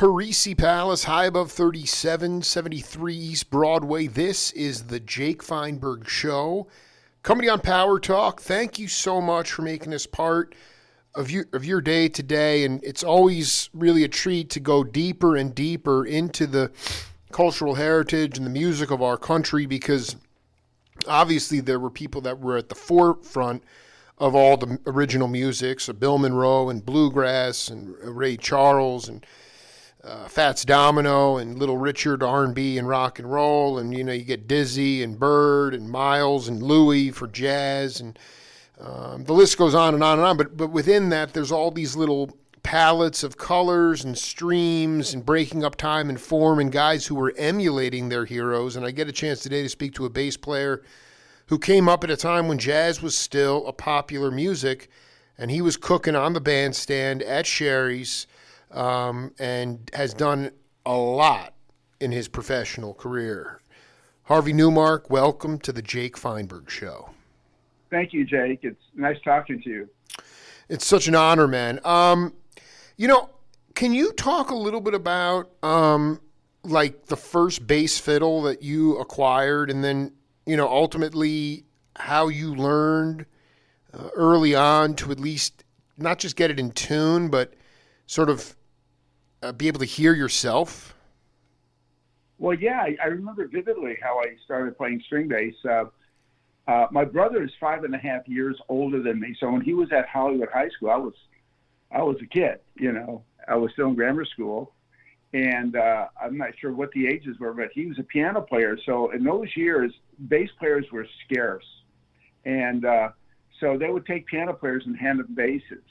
Parisi Palace, high above 3773 East Broadway. This is the Jake Feinberg Show. Coming on Power Talk, thank you so much for making this part of your day today. And it's always really a treat to go deeper and deeper into the cultural heritage and the music of our country, because obviously there were people that were at the forefront of all the original music. So Bill Monroe and bluegrass and Ray Charles and Fats Domino and Little Richard, R&B and rock and roll, and you get Dizzy and Bird and Miles and Louie for jazz, and the list goes on and on and on. But within that, there's all these little palettes of colors and streams and breaking up time and form, and guys who were emulating their heroes. And I get a chance today to speak to a bass player who came up at a time when jazz was still a popular music, and he was cooking on the bandstand at Sherry's. And has done a lot in his professional career. Harvey Newmark, welcome to the Jake Feinberg Show. Thank you, Jake. It's nice talking to you. It's such an honor, man. Can you talk a little bit about like the first bass fiddle that you acquired, and then ultimately how you learned early on to at least not just get it in tune, but sort of be able to hear yourself? Well, yeah, I remember vividly how I started playing string bass. My brother is 5.5 years older than me, so when he was at Hollywood High School, I was a kid. I was still in grammar school, and I'm not sure what the ages were, but he was a piano player. So in those years, bass players were scarce, and so they would take piano players and hand them basses.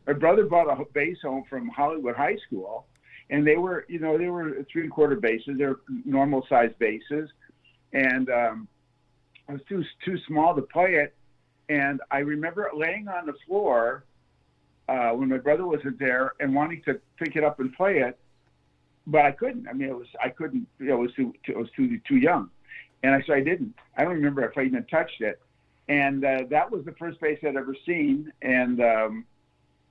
My brother brought a bass home from Hollywood High School, and they were 3/4 basses. They're normal sized basses, and I was too small to play it. And I remember laying on the floor when my brother wasn't there and wanting to pick it up and play it, but I couldn't. I mean, I couldn't. It was too young, and so I didn't. I don't remember if I even touched it. And that was the first bass I'd ever seen.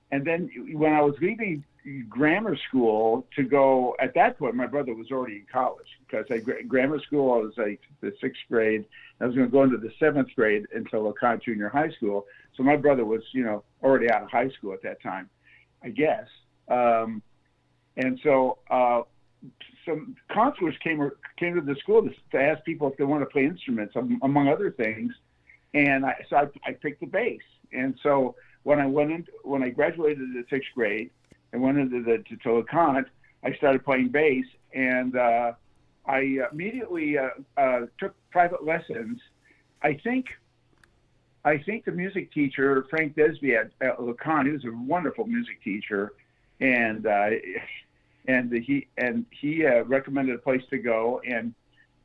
And then when I was leaving grammar school to go, at that point, my brother was already in college, because grammar school, I was like the 6th grade. I was going to go into the 7th grade until LeConte Junior High School. So my brother was, already out of high school at that time, I guess. And so some counselors came to the school to ask people if they want to play instruments, among other things. And I picked the bass. And so when I graduated in the 6th grade and went into to LeConte, I started playing bass, and I immediately took private lessons. I think the music teacher, Frank Desby at LeConte, he was a wonderful music teacher, and he recommended a place to go, and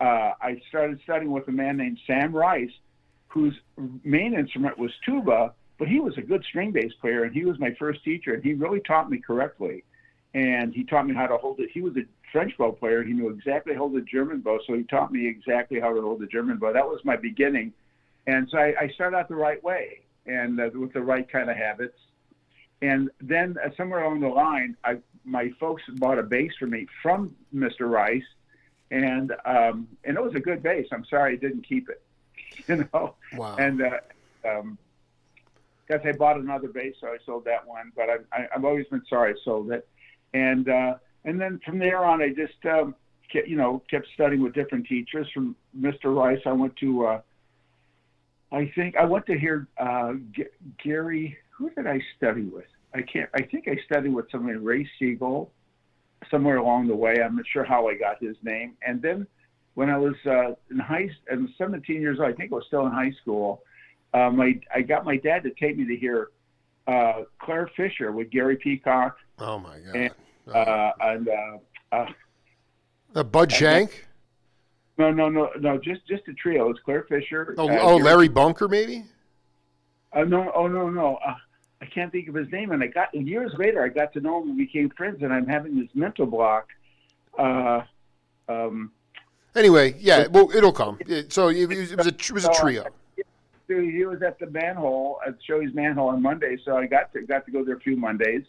I started studying with a man named Sam Rice, whose main instrument was tuba, but he was a good string bass player, and he was my first teacher, and he really taught me correctly. And he taught me how to hold it. He was a French bow player. He knew exactly how to hold the German bow, so he taught me exactly how to hold the German bow. That was my beginning. And so I started out the right way, and with the right kind of habits. And then somewhere along the line, my folks bought a bass for me from Mr. Rice, and it was a good bass. I'm sorry I didn't keep it. Wow. And guess I bought another bass, so I sold that one. But I've always been sorry I sold it. And then from there on, I just kept studying with different teachers. From Mr. Rice, I went to hear Gary. Who did I study with? I think I studied with somebody, Ray Siegel, somewhere along the way. I'm not sure how I got his name. And then when I was in 17 years old, I think I was still in high school, I got my dad to take me to hear Claire Fisher with Gary Peacock. Oh my God! And Bud Shank? No, just a trio. It's Claire Fisher. Larry Bunker, maybe? No. I can't think of his name. And years later, I got to know him and became friends. And I'm having this mental block. Anyway, yeah, well, it'll come. So it was a trio. He was at the manhole, at Shoei's manhole on Monday, so I got to go there a few Mondays.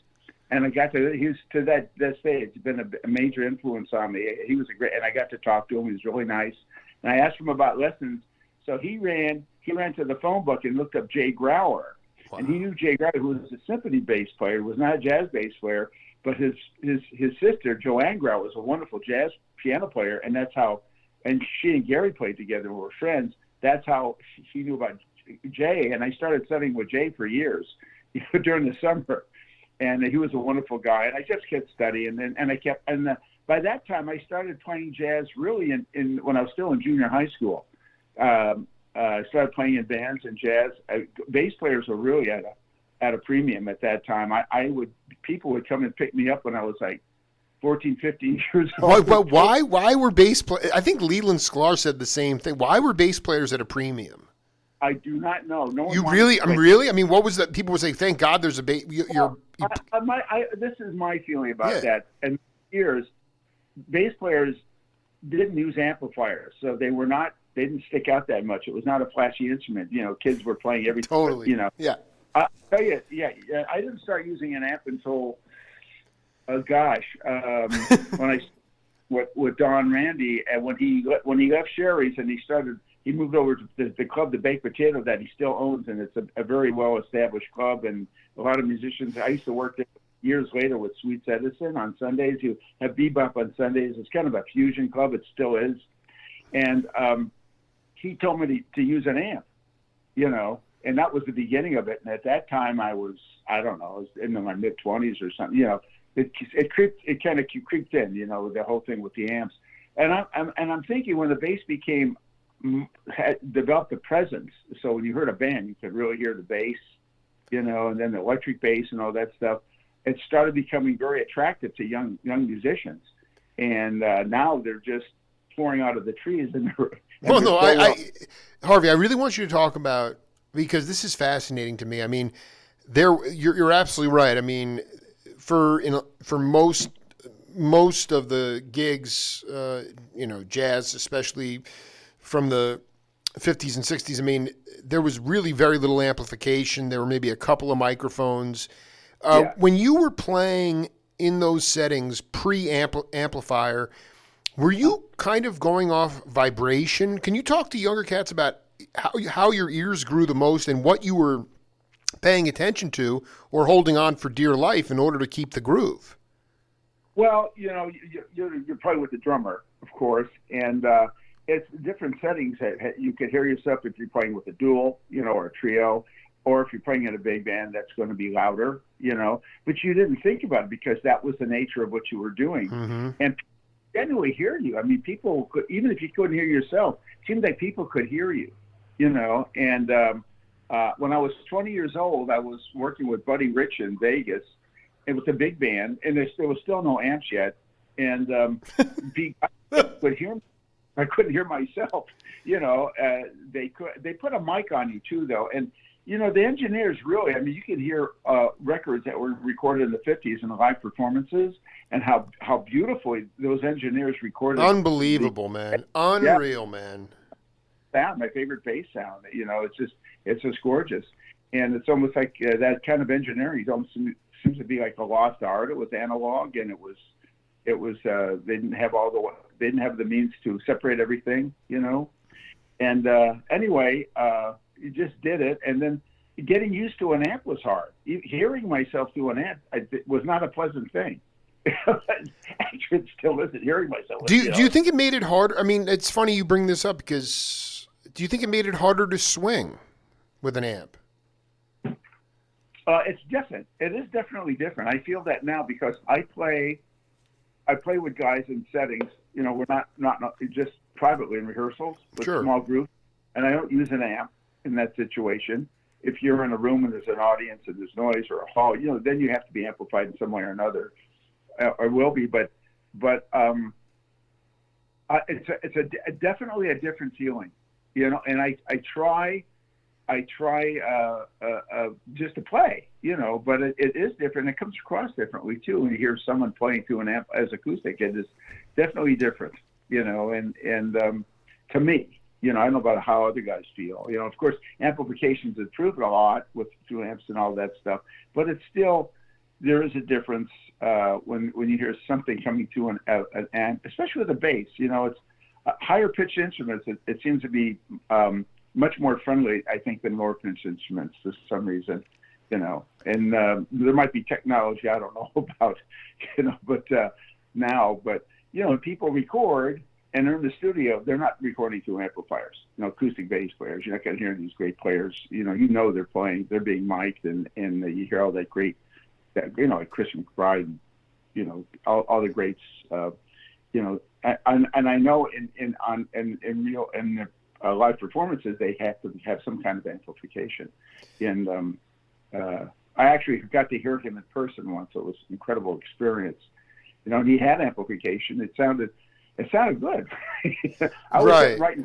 And I got to, he was to that day, it's been a major influence on me. He was a great, and I got to talk to him. He was really nice. And I asked him about lessons. So he ran to the phone book and looked up Jay Grauer. Wow. And he knew Jay Grauer, who was a symphony bass player, was not a jazz bass player, but his sister, Joanne Grauer, was a wonderful jazz piano player. And that's how, and she and Gary played together and were friends. That's how he knew about Jay. And I started studying with Jay for years, during the summer. And he was a wonderful guy, and I just kept studying, by that time I started playing jazz really in when I was still in junior high school. I started playing in bands and jazz. Bass players were really at a premium at that time. People would come and pick me up when I was like 14, 15 years old. Why were bass players? I think Leland Sklar said the same thing. Why were bass players at a premium? I do not know. No one. You really? Really? I mean, what was that? People would say, "Thank God, there's a bass." This is my feeling about that. And years, bass players didn't use amplifiers, so they didn't stick out that much. It was not a flashy instrument. Kids were playing everything. Totally. Yeah. I'll tell you. Yeah. I didn't start using an amp until, when I with Don Randy, and when he left Sherry's and he moved over to the club, the Baked Potato, that he still owns, and it's a very well-established club, and a lot of musicians. I used to work there years later with Sweets Edison on Sundays. You have bebop on Sundays. It's kind of a fusion club. It still is. And he told me to use an amp, and that was the beginning of it. And at that time, I was in my mid-20s or something. It kind of creeped in, the whole thing with the amps. And I'm thinking when the bass had developed the presence. So when you heard a band, you could really hear the bass, and then the electric bass and all that stuff. It started becoming very attractive to young musicians, and now they're just pouring out of the trees. Harvey, I really want you to talk about, because this is fascinating to me. I mean, you're absolutely right. I mean, for most of the gigs, jazz, especially from the 50s and 60s, I mean, there was really very little amplification. There were maybe a couple of microphones. When you were playing in those settings, pre-amplifier, were you kind of going off vibration? Can you talk to younger cats about how your ears grew the most and what you were paying attention to or holding on for dear life in order to keep the groove? Well, you're playing with the drummer, of course, and it's different settings that you could hear yourself if you're playing with a duo, or a trio, or if you're playing in a big band, that's going to be louder, but you didn't think about it because that was the nature of what you were doing. Mm-hmm. And people genuinely hear you. I mean, people could, even if you couldn't hear yourself, it seemed like people could hear you, and when I was 20 years old, I was working with Buddy Rich in Vegas. It was a big band, and there was still no amps yet, and I could hear me. I couldn't hear myself, they put a mic on you too, though. And, the engineers really, I mean, you could hear records that were recorded in the 50s in the live performances and how beautifully those engineers recorded. Unbelievable, man. Unreal, man. Sound, my favorite bass sound, it's just gorgeous. And it's almost like that kind of engineering almost seems to be like a lost art. It was analog, and it was they didn't have the means to separate everything, and anyway, you just did it. And then getting used to an amp was hard. Hearing myself through an amp was not a pleasant thing. Actually, it still isn't. Hearing myself. Do you think it made it harder? I mean, it's funny you bring this up because do you think it made it harder to swing with an amp? It's different. It is definitely different. I feel that now because I play with guys in settings. We're not just privately in rehearsals with small groups, and I don't use an amp in that situation. If you're in a room and there's an audience and there's noise or a hall, then you have to be amplified in some way or another, or will be. But it's definitely a different feeling, And I try just to play, but it is different. It comes across differently too. When you hear someone playing through an amp as acoustic, it is definitely different, and to me, I don't know about how other guys feel. Of course, amplification's improved a lot through amps and all that stuff, but it's still, there is a difference when you hear something coming through an amp, especially with a bass. It's higher pitched instruments. It seems to be much more friendly, I think, than lower pitched instruments for some reason. And there might be technology I don't know about, but now, when people record and they're in the studio, they're not recording through amplifiers, acoustic bass players. You're not going to hear these great players, they're playing, they're being mic'd, and you hear all that great, like Chris McBride, all the greats, and I know in live performances, they have to have some kind of amplification. And I actually got to hear him in person once. It was an incredible experience. He had amplification. It sounded good. I was right,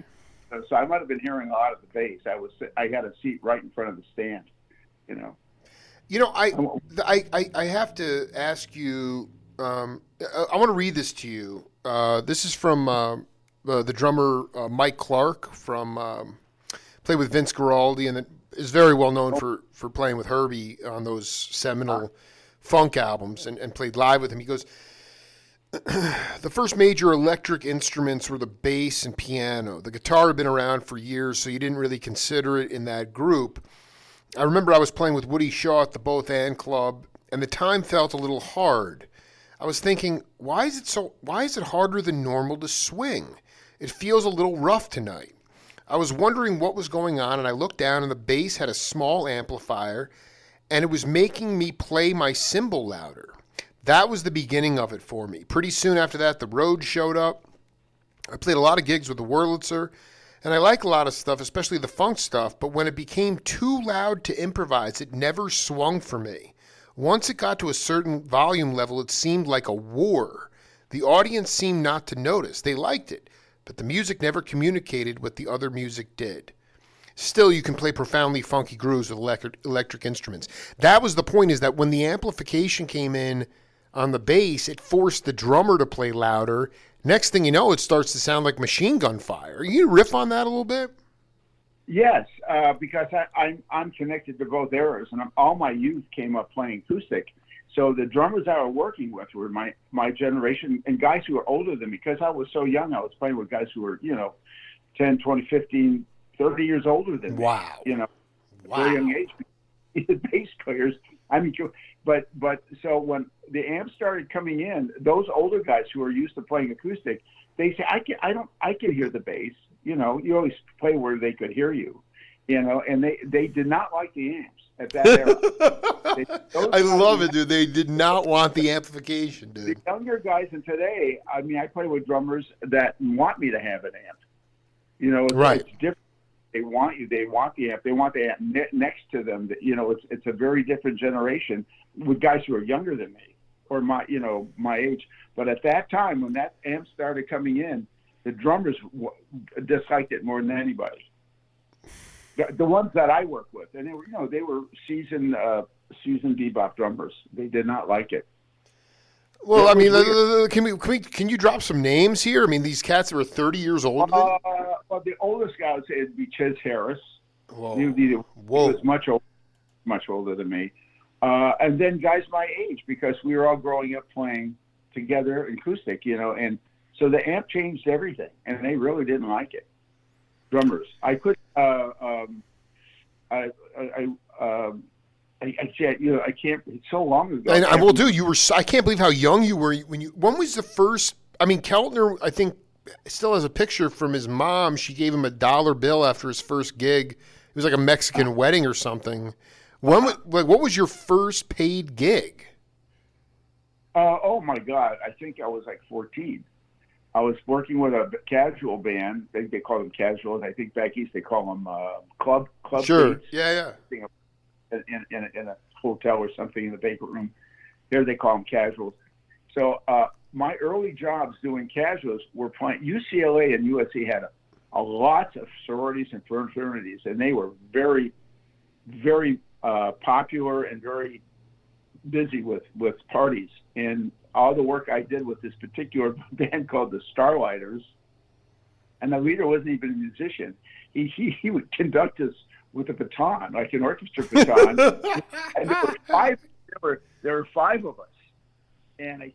so I might have been hearing a lot of the bass. I had a seat right in front of the stand. I have to ask you. I want to read this to you. This is from the drummer Mike Clark from played with Vince Guaraldi, and is very well known for playing with Harvey on those seminal funk albums, and played live with him. He goes, the first major electric instruments were the bass and piano. The guitar had been around for years, so you didn't really consider it in that group. I remember I was playing with Woody Shaw at the Both And Club, and the time felt a little hard. I was thinking, why is it harder than normal to swing? It feels a little rough tonight. I was wondering what was going on, and I looked down, and the bass had a small amplifier, and it was making me play my cymbal louder. That was the beginning of it for me. Pretty soon after that, the Rhodes showed up. I played a lot of gigs with the Wurlitzer, and I like a lot of stuff, especially the funk stuff, but when it became too loud to improvise, it never swung for me. Once it got to a certain volume level, it seemed like a war. The audience seemed not to notice. They liked it, but the music never communicated what the other music did. Still, you can play profoundly funky grooves with electric instruments. That was the point, is that when the amplification came in on the bass, it forced the drummer to play louder. Next thing you know, it starts to sound like machine gun fire. You riff on that a little bit? Yes, because I'm connected to both eras, and all my youth came up playing acoustic. So the drummers I was working with were my generation, and guys who were older than me. Because I was so young, I was playing with guys who were, 10, 20, 15, 30 years older than me. Wow. Very young age. Bass players. But so when the amps started coming in, those older guys who are used to playing acoustic, they say, I can hear the bass. You always play where they could hear you, and they did not like the amps at that era. I love it, dude. They did not want the amplification, dude. The younger guys in today, I play with drummers that want me to have an amp. Right. It's different. They want the amp. They want the amp next to them. It's a very different generation with guys who are younger than me or my age. But at that time, when that amp started coming in, the drummers disliked it more than anybody. The ones that I work with, and they were seasoned bebop drummers. They did not like it. Well, can you drop some names here? These cats are 30 years old. Well, the oldest guy would be Ches Harris. Whoa. He was much older than me. And then guys my age, because we were all growing up playing together acoustic, and so the amp changed everything, and they really didn't like it. Drummers, I could, I can't. It's so long ago. And I will do. I can't believe how young you were when you. When was the first? Keltner, I think, still has a picture from his mom. She gave him $1 bill after his first gig. It was like a Mexican wedding or something. What was your first paid gig? Oh my God! I think I was like 14. I was working with a casual band. They call them casuals. I think back east they call them club. Sure. Beats. Yeah. In a hotel or something in the banquet room. Here they call them casuals. So my early jobs doing casuals were playing. UCLA and USC had a lot of sororities and fraternities, and they were very, very popular and very busy with parties. And all the work I did with this particular band called the Starlighters, and the leader wasn't even a musician. He would conduct us with a baton, like an orchestra baton. And there were there were five of us, and I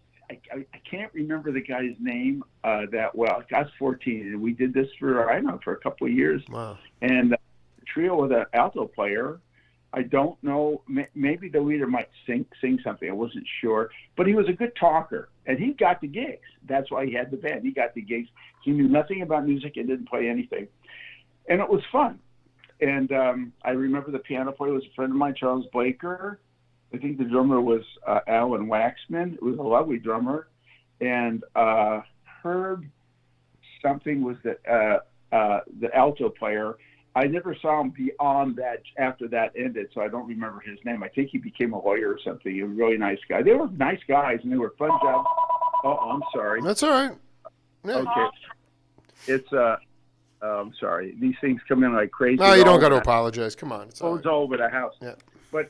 can't remember the guy's name that well. I was 14, and we did this for a couple of years. Wow. And the trio with an alto player. I don't know. Maybe the leader might sing something. I wasn't sure, but he was a good talker, and he got the gigs. That's why he had the band. He got the gigs. He knew nothing about music and didn't play anything, and it was fun. And I remember the piano player was a friend of mine, Charles Blaker. I think the drummer was Alan Waxman. It was a lovely drummer, and Herb something was the alto player. I never saw him beyond that after that ended, so I don't remember his name. I think he became a lawyer or something. He was a really nice guy. They were nice guys, and they were fun jobs. Oh, I'm sorry. That's all right. Yeah. Okay. It's I'm sorry. These things come in like crazy. No, you don't got to apologize. Come on. It's all right. All over the house. Yeah. But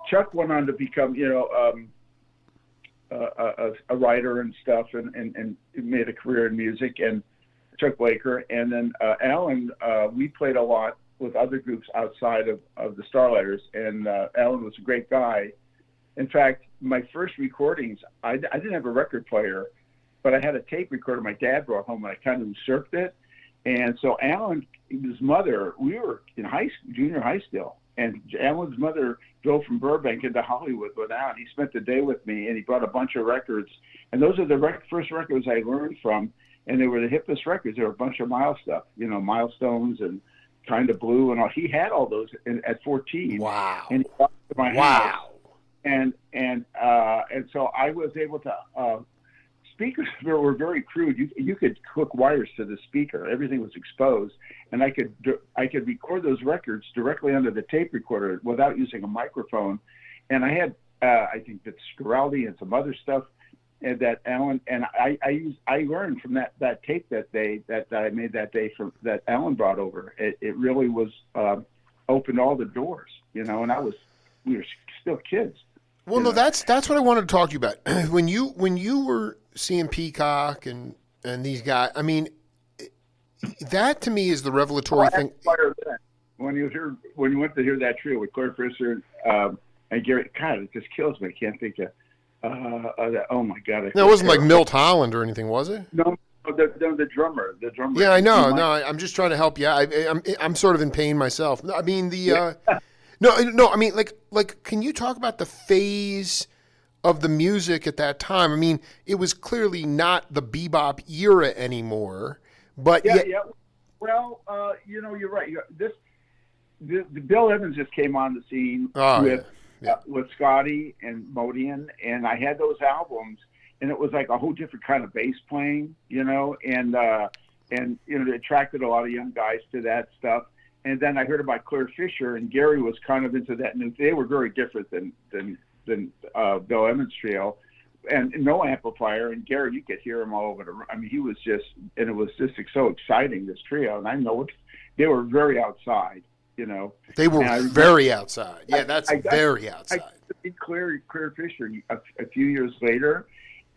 Chuck went on to become, a writer and stuff, and made a career in music. And Chuck Blaker, and then Alan, we played a lot with other groups outside of the Starlighters, and Alan was a great guy. In fact, my first recordings, I didn't have a record player, but I had a tape recorder my dad brought home, and I kind of usurped it. And so Alan, his mother, we were in junior high still, and Alan's mother drove from Burbank into Hollywood with Alan. He spent the day with me, and he brought a bunch of records, and those are the first records I learned from. And they were the hippest records. There were a bunch of Miles stuff, Milestones and Kind of Blue and all. He had all those at 14. Wow. And he brought them to my house. And so I was able to. Speakers were very crude. You could hook wires to the speaker. Everything was exposed, and I could record those records directly under the tape recorder without using a microphone. And I had I think that Scaraldi and some other stuff. And that Alan and I learned from that tape that I made that day that Alan brought over. It really was opened all the doors, and we were still kids. Well, no, that's what I wanted to talk to you about. When you were seeing Peacock and these guys, I mean, that to me is the revelatory thing. When you went to hear that trio with Claire Fisher and Gary, God, it just kills me. I can't think of. Oh my God! No, it wasn't like Milt Holland or anything, was it? No, the drummer. Yeah, I know. No, I'm just trying to help you. I'm sort of in pain myself. I mean no. I mean, like, can you talk about the phase of the music at that time? I mean, it was clearly not the bebop era anymore, but yeah. Well, you're right. The Bill Evans just came on the scene with Scotty and Modian, and I had those albums, and it was like a whole different kind of bass playing, and it attracted a lot of young guys to that stuff. And then I heard about Claire Fisher, and Gary was kind of into that new. They were very different than Bill Evans trio, and no amplifier. And Gary, you could hear him all over the room. I mean, he was just, and it was just so exciting, this trio. And I know they were very outside. They were very outside. Yeah, very outside. I met Claire Fisher a few years later,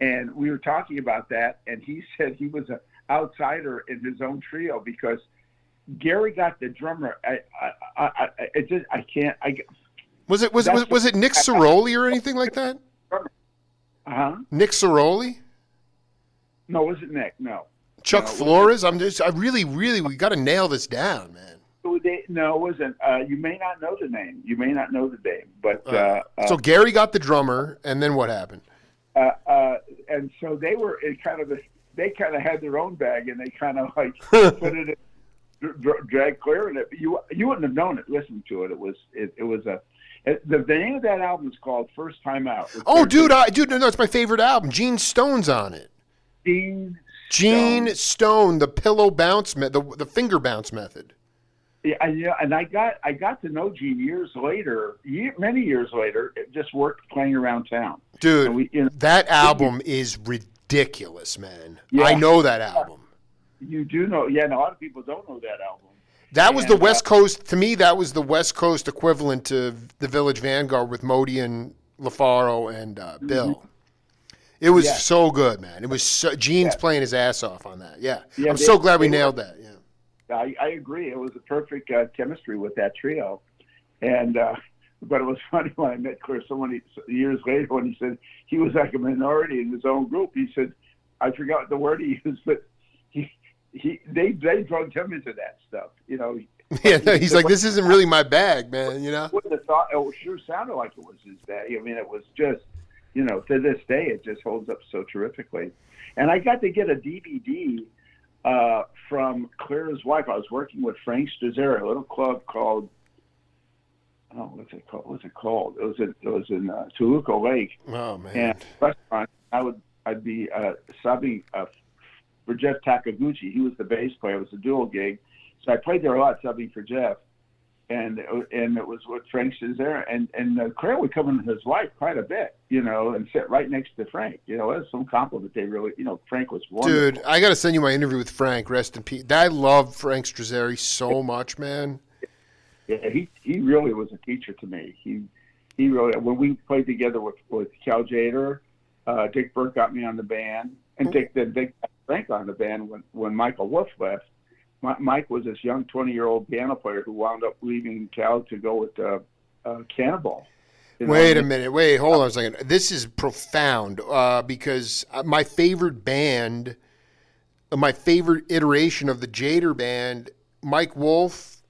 and we were talking about that, and he said he was an outsider in his own trio because Gary got the drummer. Was it Nick Ciroli or anything like that? Nick Ciroli? No, was it Nick? No. Chuck Flores? We got to nail this down, man. No, it wasn't. You may not know the name. But so Gary got the drummer, and then what happened? And so they were they kind of had their own bag, and they kind of like put it in, drag Claire in it. You wouldn't have known it. Listen to it. The name of that album is called First Time Out. Oh, dude, no, it's my favorite album. Gene Stone's on it. Gene Stone, the pillow bounce the finger bounce method. Yeah, and I got to know Gene many years later. Just worked playing around town. Dude, that album is ridiculous, man. Yeah. I know that album. You do know? Yeah, and a lot of people don't know that album. That was the West Coast. To me, that was the West Coast equivalent to the Village Vanguard with Modian, LaFaro, and Bill. It was so good, man. It was Gene's playing his ass off on that. Yeah, I'm so glad we nailed that. Yeah. I agree. It was a perfect chemistry with that trio, and But it was funny when I met Claire so many years later when he said he was like a minority in his own group. He said, I forgot the word he used, but they drugged him into that stuff, you know. Yeah, no, he's like, this isn't really my bag, man, you know? I wouldn't have thought, it sure sounded like it was his bag. I mean, it was just, you know, to this day, it just holds up so terrifically. And I got to get a DVD from Claire's wife. I was working with Frank Strazzeri, a little club called, what's it called? It was in Toluca Lake. Oh, man. And restaurant, I'd be subbing for Jeff Takaguchi. He was the bass player. It was a dual gig. So I played there a lot, subbing for Jeff. And it was with Frank Strazzeri. And Claire would come in with his wife quite a bit, you know, and sit right next to Frank. You know, it was some compliment. They really, you know, Frank was wonderful. Dude, I got to send you my interview with Frank. Rest in peace. I love Frank Strazzeri so much, man. Yeah, he really was a teacher to me. He really, when we played together with Cal Jader, Dick Burke got me on the band, and Dick got Frank on the band when Michael Wolf left. Mike was this young 20-year-old piano player who wound up leaving Cal to go with Cannibal. You know? Wait a minute. Wait, hold on a second. This is profound because my favorite band, my favorite iteration of the Jader band, Mike Wolf,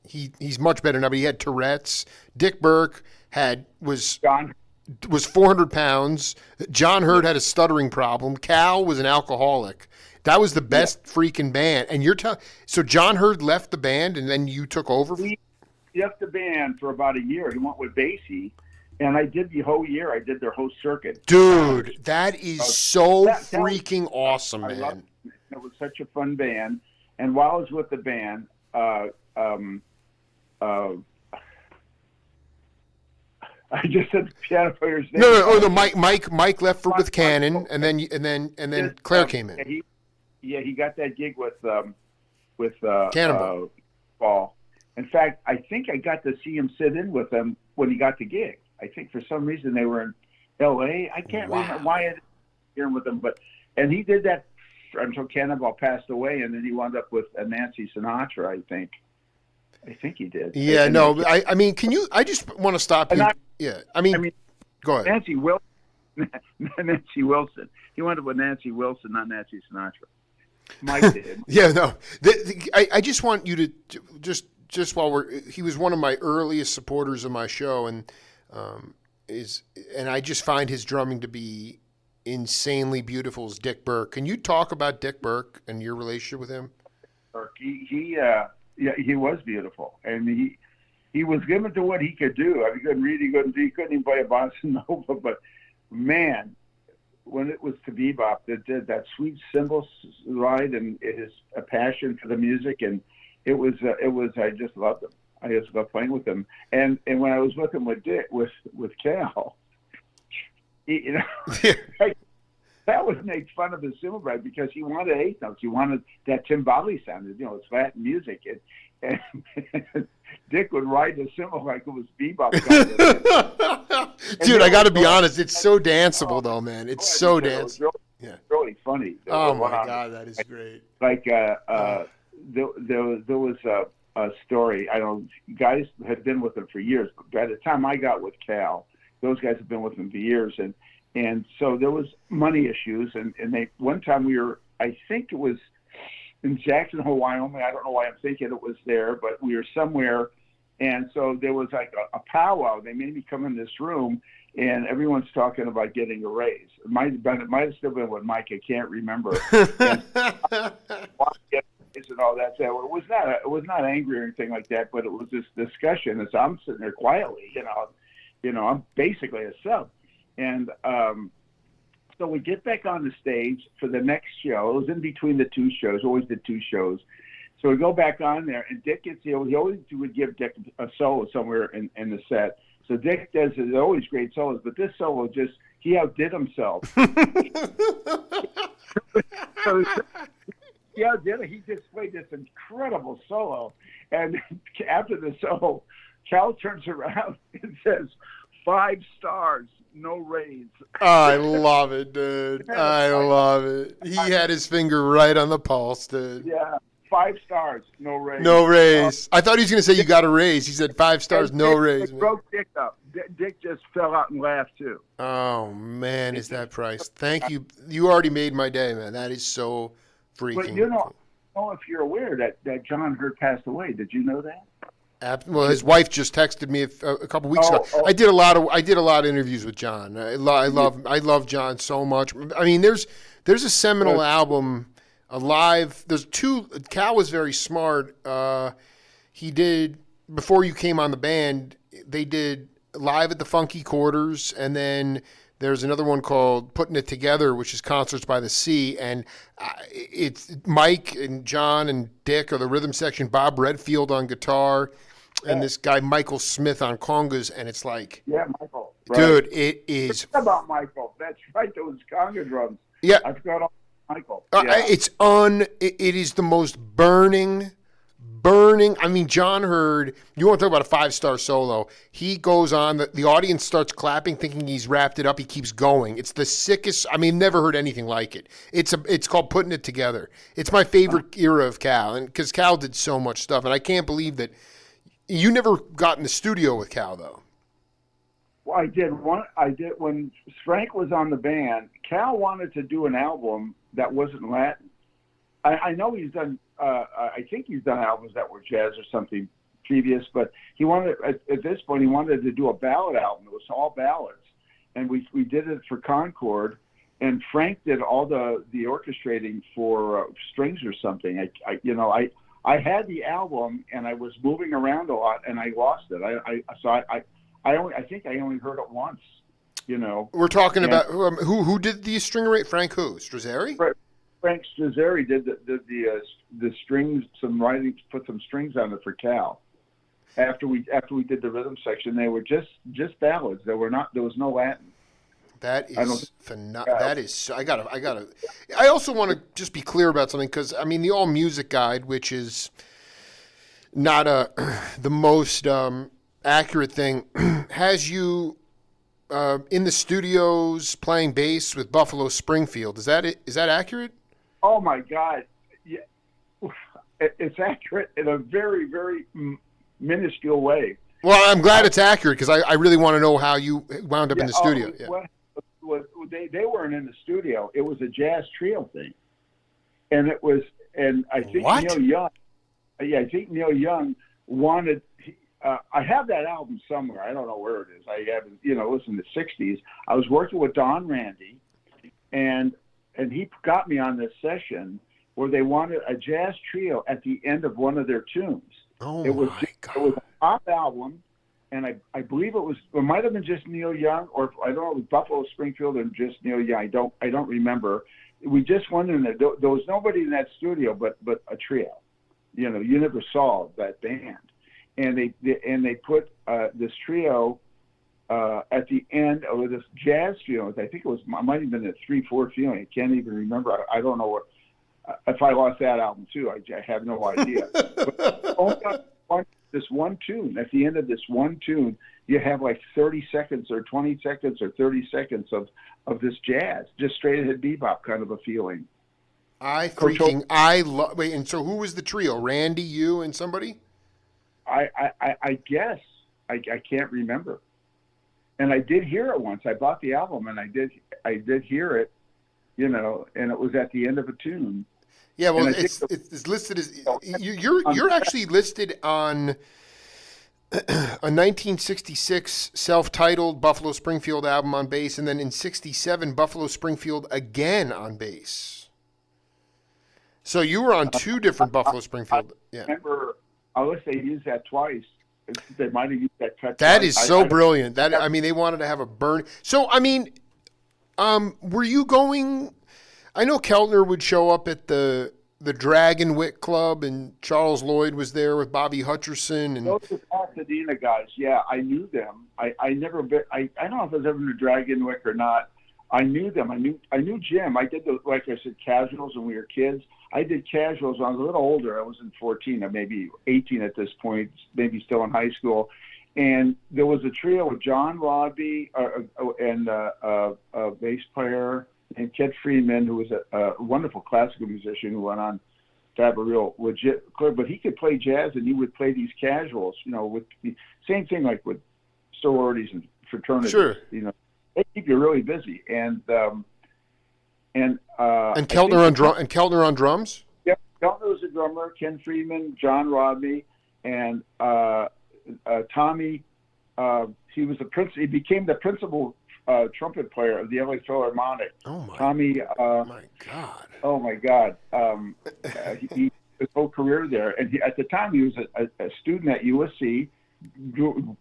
he's much better now, but he had Tourette's. Dick Burke was 400 pounds. John Hurt had a stuttering problem. Cal was an alcoholic. That was the best freaking band. And you're so John Hurt left the band and then you took over? He left the band for about a year. He went with Basie, and I did the whole year. I did their whole circuit. Dude, that is so freaking awesome, man. Loved it. It was such a fun band. And while I was with the band, I just said the piano player's name. No. Mike left with Cannon, and then Claire came in. He got that gig with Cannonball. Paul. In fact, I think I got to see him sit in with them when he got the gig. I think for some reason they were in L.A. I can't remember why I didn't hear him with them, and he did that until Cannonball passed away, and then he wound up with Nancy Sinatra. I think he did. Yeah, no, I mean, can you? I just want to stop you. I mean, go ahead. Nancy Wilson. He wound up with Nancy Wilson, not Nancy Sinatra. Mike did. Yeah, no. I just want you to just while he was one of my earliest supporters of my show, and I just find his drumming to be insanely beautiful. As Dick Burke. Can you talk about Dick Burke and your relationship with him? He was beautiful, and he was given to what he could do. I mean, he couldn't read, he couldn't even play a bossa nova, but man, when it was to bebop that did that sweet cymbal ride and his a passion for the music, and it was I just loved him. I just loved playing with him. And when I was with him with Cal, that would make fun of his cymbal ride because he wanted eighth notes. He wanted that timbali sound, it's Latin music. And Dick would ride the cymbal like it was bebop. Dude, I got to be honest. It's so danceable, though, man. It's so danceable. Really funny. Oh, my God. That is great. Like, there was a story. I don't know, guys had been with him for years. But by the time I got with Cal, those guys have been with him for years. And so there was money issues. And one time I think it was in Jackson Hole, Wyoming. I don't know why I'm thinking it was there, but we were somewhere. And so there was like a powwow. They made me come in this room, and everyone's talking about getting a raise. It might have still been with Mike. I can't remember. And all that. So it was not angry or anything like that, but it was this discussion. As I'm sitting there quietly, I'm basically a sub, and so we get back on the stage for the next show. It was in between the two shows. Always did two shows. So we go back on there, and Dick gets he always would give Dick a solo somewhere in the set. So Dick does always great solos, but this solo he outdid himself. He just played this incredible solo, and after the solo, Cal turns around and says, 5 stars. No raise. I love it, dude. I love it. He had his finger right on the pulse, dude. Yeah, 5 stars, no raise. No raise. I thought he was going to say you got a raise. He said 5 stars, no raise. It broke Dick up. Dick just fell out and laughed too. Oh man, is that price? Thank you. You already made my day, man. That is so freaking. But you know, I don't know if you're aware that John Hurt passed away. Did you know that? Well, his wife just texted me a couple weeks ago. I did a lot of interviews with John. I love John so much. I mean, there's a seminal album, Alive. There's 2. Cal was very smart. He did, before you came on the band, they did Live at the Funky Quarters, and then there's another one called Putting It Together, which is Concerts by the Sea, and it's Mike and John and Dick are the rhythm section, Bob Redfield on guitar, and this guy Michael Smith on congas, and it's like, yeah, Michael, right. Dude, it is. Forget about Michael. That's right, those conga drums. Yeah, I forgot all Michael. Yeah. It is the most burning. I mean, John Hurd, you want to talk about a 5-star solo. He goes on, the audience starts clapping, thinking he's wrapped it up. He keeps going. It's the sickest. I mean, never heard anything like it. It's called Putting It Together. It's my favorite era of Cal, and because Cal did so much stuff, and I can't believe that you never got in the studio with Cal, though. Well, I did when Frank was on the band. Cal wanted to do an album that wasn't Latin. I know he's done. I think he's done albums that were jazz or something previous, but he wanted at this point he wanted to do a ballad album. It was all ballads, and we did it for Concord, and Frank did all the orchestrating for strings or something. I had the album and I was moving around a lot and I lost it. I think I only heard it once. You know, we're talking about who did the string array? Frank who? Strazzeri? Frank Strazzeri did the strings, some writings, put some strings on it for Cal. After we did the rhythm section, they were just ballads. There was no Latin. That is phenomenal. That is. I gotta. I also want to just be clear about something, because I mean the All Music Guide, which is not the most accurate thing, has you in the studios playing bass with Buffalo Springfield. Is that it? Is that accurate? Oh my God, yeah, it's accurate in a very, very minuscule way. Well, I'm glad it's accurate, because I really want to know how you wound up in the studio. They weren't in the studio. It was a jazz trio thing, and I think what? Neil Young. Yeah, I think Neil Young wanted. I have that album somewhere. I don't know where it is. I haven't, it was in the '60s. I was working with Don Randy, and he got me on this session where they wanted a jazz trio at the end of one of their tunes. Oh, it was my God. It was a pop album, and I believe it might have been just Neil Young, or I don't know, it was Buffalo Springfield and just Neil Young. I don't remember. We just went in there. There was nobody in that studio but a trio. You never saw that band, and they put this trio at the end of this jazz trio. I think it might have been a 3/4 feeling. I can't even remember. I don't know what. If I lost that album too, I have no idea. But only this one tune. At the end of this one tune, you have like 30 seconds or 20 seconds or 30 seconds of this jazz, just straight ahead bebop kind of a feeling. I love. Wait, and so who was the trio? Randy, you, and somebody? I guess I can't remember. And I did hear it once. I bought the album and I did hear it, and it was at the end of a tune. Yeah, well, it's listed as you're actually listed on a 1966 self-titled Buffalo Springfield album on bass, and then in '67 Buffalo Springfield again on bass. So you were on 2 different Buffalo Springfield. I remember, unless they used that twice, they might have used that cut. That twice. Is so brilliant. I mean, they wanted to have a burn. So I mean, were you going? I know Keltner would show up at the Dragon Wit Club, and Charles Lloyd was there with Bobby Hutcherson. And those are Pasadena guys. Yeah, I knew them. I never been. I don't know if I was ever in the Dragon Wick or not. I knew them. I knew Jim. I did like I said, casuals when we were kids. I did casuals when I was a little older. I wasn't 14, or maybe 18 at this point, maybe still in high school. And there was a trio with John Rodby and a bass player, and Ked Freeman, who was a wonderful classical musician who went on have a real legit career. But he could play jazz, and he would play these casuals. With the same thing like with sororities and fraternities. Sure. They keep you really busy. And Keltner on drums. Yeah, Keltner was a drummer. Ken Friedman, John Rodney, and Tommy. He was He became the principal trumpet player of the LA Philharmonic. Oh my! Tommy. My God. Oh my God. He his whole career there, and at the time he was a student at USC,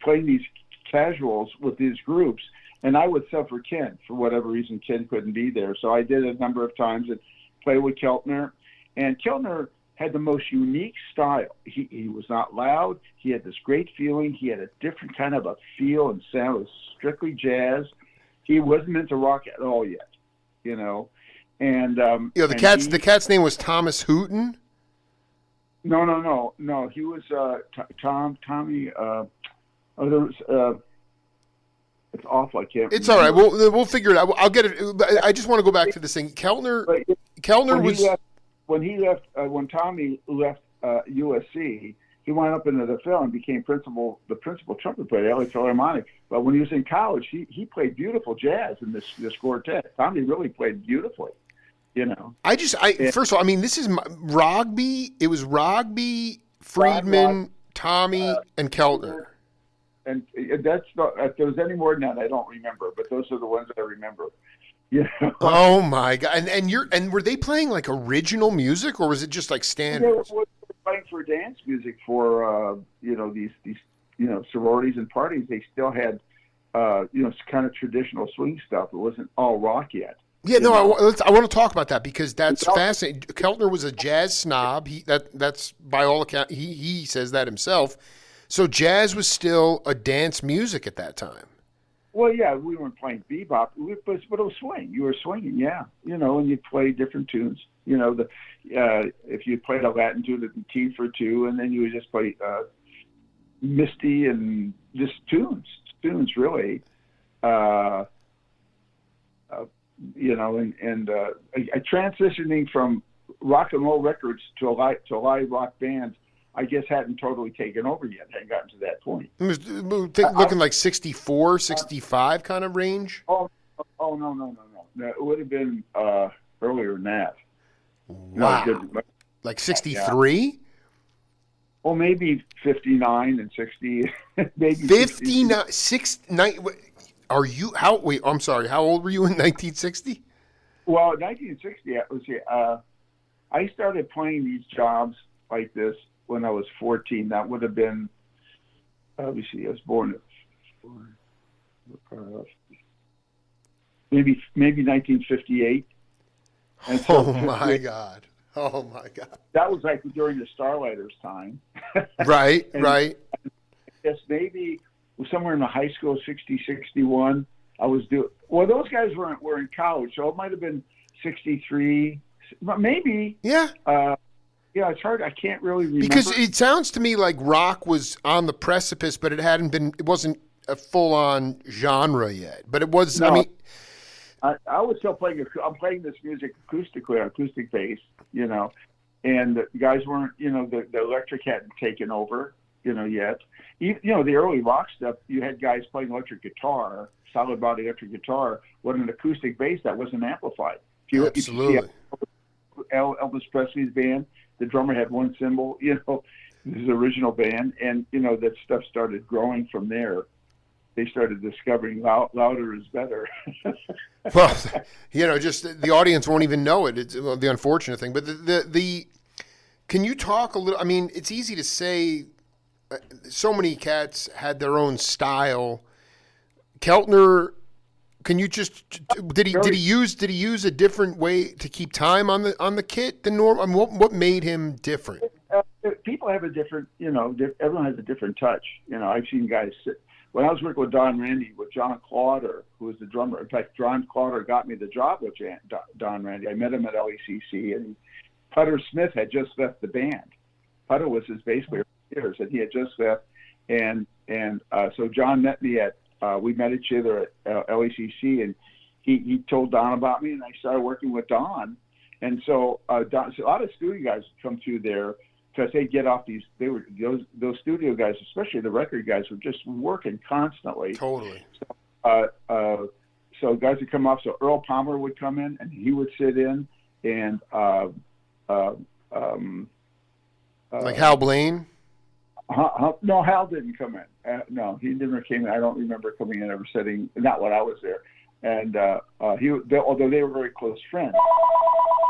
playing these casuals with these groups. And I would sub for Ken for whatever reason. Ken couldn't be there, so I did a number of times and played with Keltner. And Keltner had the most unique style. He was not loud. He had this great feeling. He had a different kind of a feel and sound. It was strictly jazz. He wasn't into rock at all yet, And the cat's name was Thomas Hooten. No. He was Tommy. It's awful. I can't. It's all right. We'll figure it out. I'll get it. I just want to go back to this thing. Keltner was when Tommy left USC. He went up into the Phil and became the principal trumpet player at LA Philharmonic. But when he was in college, he played beautiful jazz in this quartet. Tommy really played beautifully. First of all, this is Rogby. It was Rogby, Friedman, Tommy, and Keltner. And that's not, if there was any more than that, I don't remember. But those are the ones I remember. Oh my God! And were they playing like original music, or was it just like standards? They were playing for dance music for these sororities and parties. They still had kind of traditional swing stuff. It wasn't all rock yet. Yeah, no, I want to talk about that because that's fascinating. Keltner was a jazz snob. That's by all accounts. He says that himself. So jazz was still a dance music at that time. Well, yeah, we weren't playing bebop, but it was swing. You were swinging, yeah. And you'd play different tunes. If you played a Latin tune, it'd be T for two, and then you would just play Misty and just tunes really. Transitioning from rock and roll records to a live rock band, I guess hadn't totally taken over yet. Hadn't gotten to that point. It was looking like 64, 65 kind of range. No. It would have been earlier than that. Wow. Like 63? Well, maybe 59 and 60. Maybe 59, 69. Are you I'm sorry. How old were you in 1960? Well, 1960. I started playing these jobs like this when I was 14. That would have been, obviously, I was born maybe 1958. And so, oh my God! That was like during the Starlighters time. Right, right. Yes, maybe somewhere in the high school, 60, 61. I was those guys were in college, so it might have been 63, maybe. Yeah. Yeah, it's hard. I can't really remember. Because it sounds to me like rock was on the precipice, but it wasn't a full-on genre yet. But it was, no, I was still playing, I'm playing this music acoustically, on acoustic bass, and the guys weren't, the electric hadn't taken over, yet. The early rock stuff, you had guys playing electric guitar, solid body electric guitar, with an acoustic bass that wasn't amplified. Absolutely. If you see Elvis Presley's band, the drummer had one cymbal, his original band, and, that stuff started growing from there. They started discovering louder is better. Well, just the audience won't even know it. It's the unfortunate thing. But can you talk a little? It's easy to say so many cats had their own style. Keltner, can you did he use a different way to keep time on the kit than normal? What made him different? People have a different, everyone has a different touch. I've seen guys sit. When I was working with Don Randy, with John Clauder, who was the drummer. In fact, John Clauder got me the job with Don Randy. I met him at LECC, and Putter Smith had just left the band. Putter was his bass player for years, and he had just left. And so John met me we met each other at LECC, and he told Don about me, and I started working with Don. And so, so a lot of studio guys come through there because they get off these. Those studio guys, especially the record guys, were just working constantly. Totally. So guys would come off. So Earl Palmer would come in, and he would sit in, and like Hal Blaine. No, Hal didn't come in. No, he never came in. I don't remember coming in ever sitting. Not when I was there. And although they were very close friends.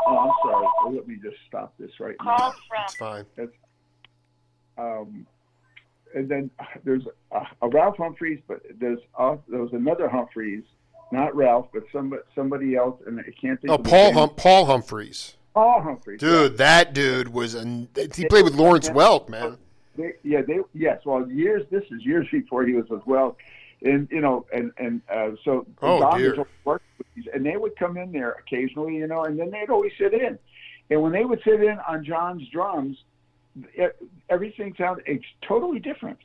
Oh, I'm sorry. Let me just stop this right now. It's fine. And then there's a Ralph Humphreys, but there was another Humphreys, not Ralph, but somebody else, and I can't think. Paul Humphreys. Paul Humphreys. Dude, yeah. That dude was he played with Lawrence Welk, man. Well, this is years before he was with Welk. And so Don was working with these, and they would come in there occasionally, and then they'd always sit in. And when they would sit in on John's drums, everything sounded totally different.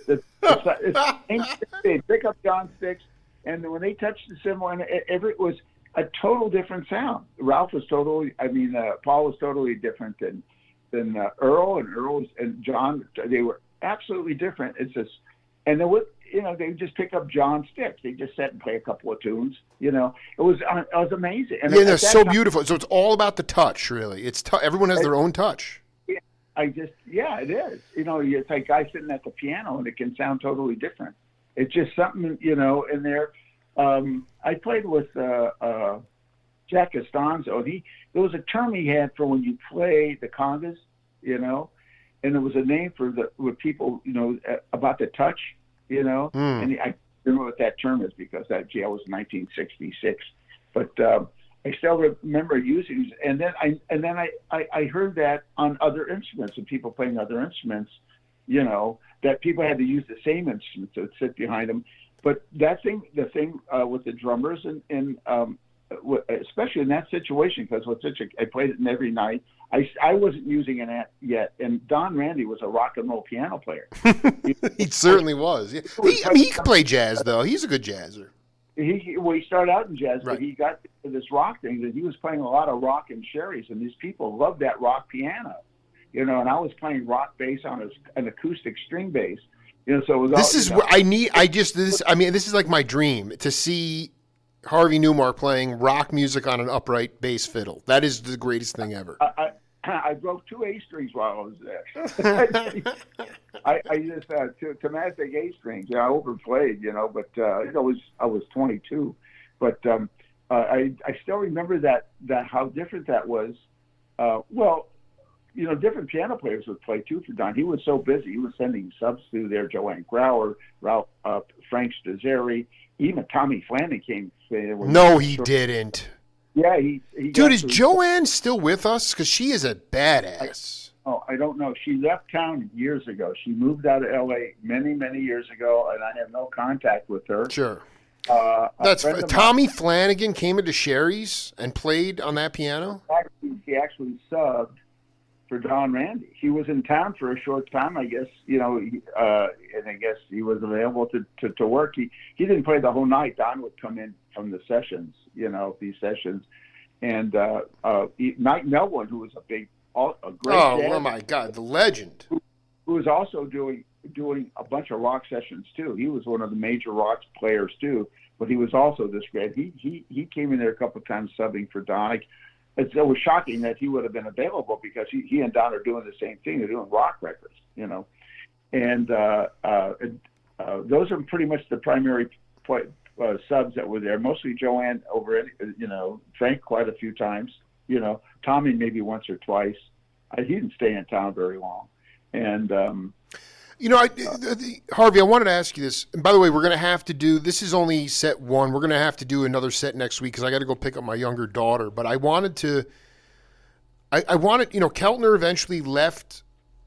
They'd pick up John's sticks, and when they touched the cymbal, and it was a total different sound. Paul was totally different than Earl, and and John. They were absolutely different. It's just, and they would. They would just pick up John's sticks. They just sit and play a couple of tunes. It was amazing. And they're so beautiful. So it's all about the touch, really. It's everyone has their own touch. Yeah, it is. It's like guys sitting at the piano, and it can sound totally different. It's just something, in there. I played with Jack Costanzo. There was a term he had for when you play the congas, and there was a name for with people, about the touch. And I don't know what that term is because that was 1966, but I still remember using it. And then I heard that on other instruments and people playing other instruments, that people had to use the same instruments that would sit behind them. But the thing with the drummers and especially in that situation, because I played it every night. I wasn't using it yet, and Don Randy was a rock and roll piano player. He certainly was. Yeah. He could play jazz, though. He's a good jazzer. He started out in jazz, right. But he got to this rock thing that he was playing a lot of rock and sherries, and these people loved that rock piano, and I was playing rock bass on an acoustic string bass. So it was this is what I need. This is like my dream to see Harvey Newmark playing rock music on an upright bass fiddle. That is the greatest thing ever. I broke 2 A strings while I was there. I just to match the A strings. I overplayed, but I was 22. But I still remember that how different that was. Different piano players would play too for Don. He was so busy. He was sending subs through there. Joanne Grauer, Ralph, Frank Stazzeri, even Tommy Flanagan came. No, he didn't. Yeah, he Dude, is Joanne still with us? Because she is a badass. I don't know. She left town years ago. She moved out of L.A. many, many years ago, and I have no contact with her. Sure. That's Tommy Flanagan came into Sherry's and played on that piano? He actually subbed for Don Randy. He was in town for a short time, I guess, and I guess he was available to work. He didn't play the whole night. Don would come in from the sessions, these sessions. And Mike Melbourne, who was a great jazz, oh my God, the legend. Who was also doing a bunch of rock sessions too. He was one of the major rock players too, but he was also this great. He came in there a couple of times subbing for Don. It was shocking that he would have been available because he and Don are doing the same thing. They're doing rock records, and those are pretty much the primary subs that were there. Mostly Joanne over, Frank quite a few times, Tommy maybe once or twice. He didn't stay in town very long. And, Harvey, I wanted to ask you this. And by the way, we're going to have to do, this is only set 1. We're going to have to do another set next week because I got to go pick up my younger daughter. But I wanted, Keltner eventually left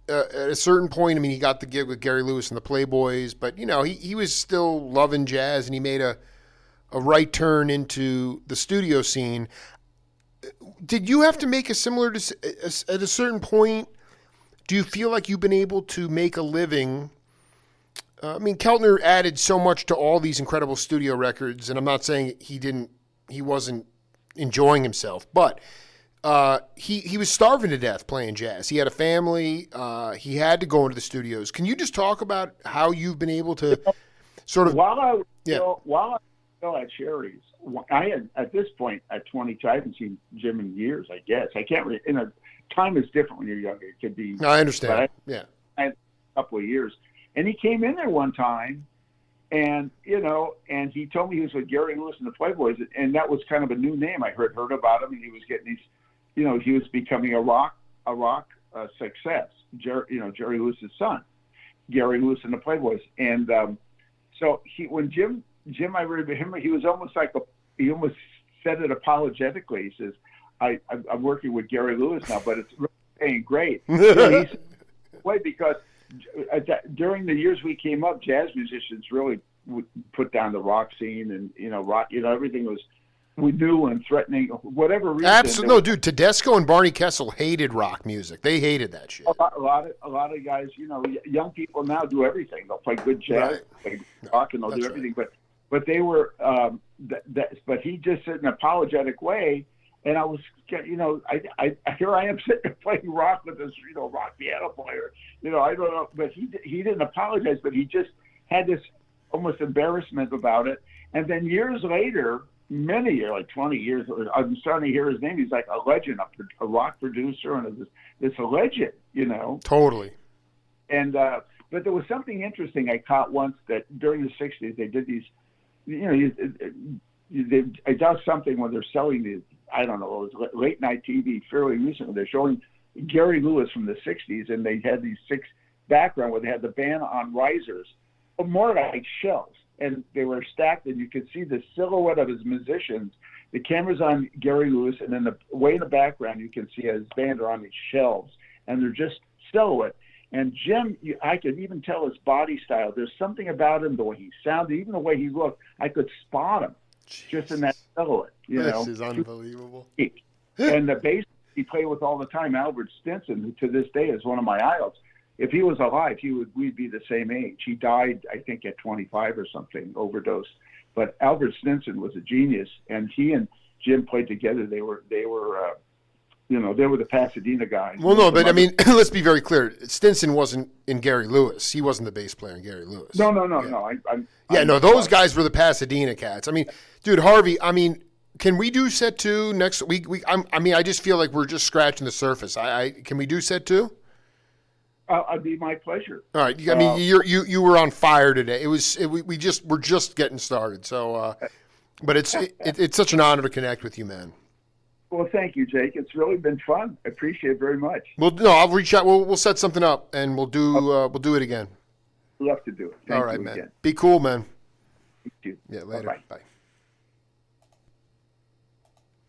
at a certain point. I mean, he got the gig with Gary Lewis and the Playboys, but, he was still loving jazz and he made a right turn into the studio scene. Did you have to make a similar, at a certain point, do you feel like you've been able to make a living? Keltner added so much to all these incredible studio records, and I'm not saying he wasn't enjoying himself, but he was starving to death playing jazz. He had a family. He had to go into the studios. Can you just talk about how you've been able to sort of while I was still at Sherry's, I had at this point at 22. I haven't seen Jim in years. I guess I can't. Time is different when you're younger. It could be. I understand. I had a couple of years, and he came in there one time, and and he told me he was with Gary Lewis and the Playboys, and that was kind of a new name. I heard about him, and he was getting these. He was becoming a rock success. Jerry Lewis's son, Gary Lewis and the Playboys, and so when Jim, I remember him. He was almost he almost said it apologetically. He says, "I'm working with Gary Lewis now, but it's really paying great." Because during the years we came up, jazz musicians really would put down the rock scene, and rock. Everything was. We knew and threatening, whatever reason. Absolutely, no, dude. Tedesco and Barney Kessel hated rock music. They hated that shit. A lot of guys, young people now do everything. They'll play good jazz, play rock, and they'll do everything. Right. But they were, but he just said in an apologetic way, and I was, here I am sitting there playing rock with this, rock piano player. I don't know, but he didn't apologize, but he just had this almost embarrassment about it. And then years later. Many years, like 20 years, I'm starting to hear his name. He's like a legend, a rock producer, and it's a legend, Totally. And but there was something interesting I caught once that during the '60s they did these, I saw something when they're selling these. I don't know, it was late night TV fairly recently. They're showing Gary Lewis from the '60s, and they had these 6 background where they had the band on risers, but more like shelves. And they were stacked, and you could see the silhouette of his musicians. The camera's on Gary Lewis, and then way in the background, you can see his band are on these shelves, and they're just silhouette. And Jim, I could even tell his body style. There's something about him, the way he sounded, even the way he looked. I could spot him just in that silhouette. This is unbelievable. And the bass he played with all the time, Albert Stinson, who to this day is one of my idols. If he was alive, we'd be the same age. He died, I think, at 25 or something, overdosed. But Albert Stinson was a genius, and he and Jim played together. They were the Pasadena guys. Well, no, but I mean, let's be very clear. Stinson wasn't in Gary Lewis. He wasn't the bass player in Gary Lewis. No. Those guys were the Pasadena cats. I mean, dude, Harvey. I mean, can we do set 2 next week? I just feel like we're just scratching the surface. Can we do set 2? It'd be my pleasure. All right. I mean, you were on fire today. We're just getting started. So, but it's such an honor to connect with you, man. Well, thank you, Jake. It's really been fun. I appreciate it very much. Well, no, I'll reach out. We'll set something up, and we'll do it again. Love to do it. All right, man. Again. Be cool, man. Thank you. Yeah. Later. Bye-bye. Bye.